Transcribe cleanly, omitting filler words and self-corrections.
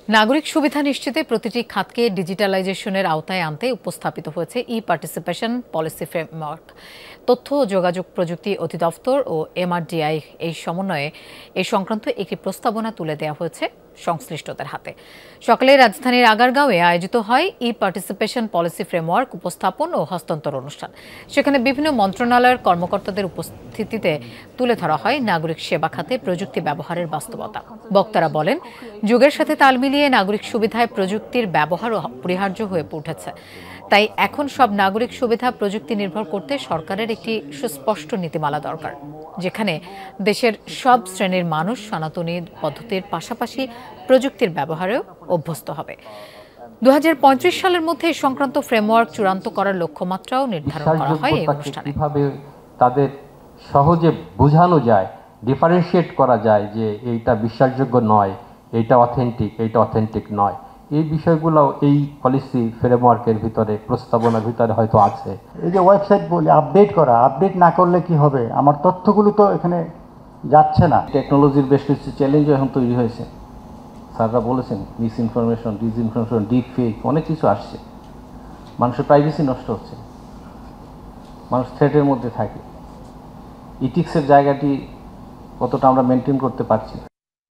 নাগরিক সুবিধা নিশ্চিতে প্রতিটি খাতকে ডিজিটালাইজেশনের আওতায় আনতে উপস্থাপিত হয়েছে পার্টিসিপেশন পলিসি ফ্রেমওয়ার্ক। তথ্য ও যোগাযোগ প্রযুক্তি অধিদপ্তর ও MRDI এই সমন্বয়ে এই সংক্রান্ত একটি প্রস্তাবনা তুলে দেওয়া হয়েছে সংশ্লিষ্টদের হাতে। সকালে রাজধানীর আগারগাঁওয়ে আয়োজিত হয় পার্টিসিপেশন পলিসি ফ্রেমওয়ার্ক উপস্থাপন ও হস্তান্তর অনুষ্ঠান। সেখানে বিভিন্ন মন্ত্রণালয়ের কর্মকর্তাদের উপস্থিতিতে তুলে ধরা হয় নাগরিক সেবা খাতে প্রযুক্তি ব্যবহারের বাস্তবতা। বক্তারা বলেন, যুগের সাথে তাল মিলিয়ে নাগরিক সুবিধায় প্রযুক্তির ব্যবহার অপরিহার্য হয়ে উঠেছে। তাই এখন সব নাগরিক সুবিধা প্রযুক্তি নির্ভর করতে সরকারের একটি সুস্পষ্ট নীতিমালা দরকার, যেখানে দেশের সব শ্রেণীর মানুষ সনাতনী পদ্ধতির পাশাপাশি প্রযুক্তির ব্যবহারেও অভ্যস্ত হবে। 2035 সালের মধ্যে এই সংক্রান্ত ফ্রেমওয়ার্ক চূড়ান্ত করার লক্ষ্যমাত্রাও নির্ধারণ করা হয় এই অনুষ্ঠানে। কিভাবে তাদের সহজে বোঝানো যায়, ডিফারেন্সিয়েট করা যায় যে এইটা বিশ্বাসযোগ্য নয়, এইটা অথেন্টিক নয়, এই বিষয়গুলো এই পলিসি ফ্রেমওয়ার্কের ভিতরে, প্রস্তাবনার ভিতরে হয়তো আছে। এই যে ওয়েবসাইট বলে আপডেট না করলে কি হবে, আমার তথ্যগুলো তো এখানে যাচ্ছে না। টেকনোলজির বেশ কিছু চ্যালেঞ্জও এখন তৈরি হয়েছে। স্যাররা বলেছেন মিসইনফরমেশন, ডিসইনফরমেশন, ডিপ ফেক, অনেক কিছু আসছে। মানুষের প্রাইভেসি নষ্ট হচ্ছে, মানুষ থ্রেটের মধ্যে থাকে। ইথিক্সের জায়গাটি কতটা আমরা মেনটেন করতে পারছি।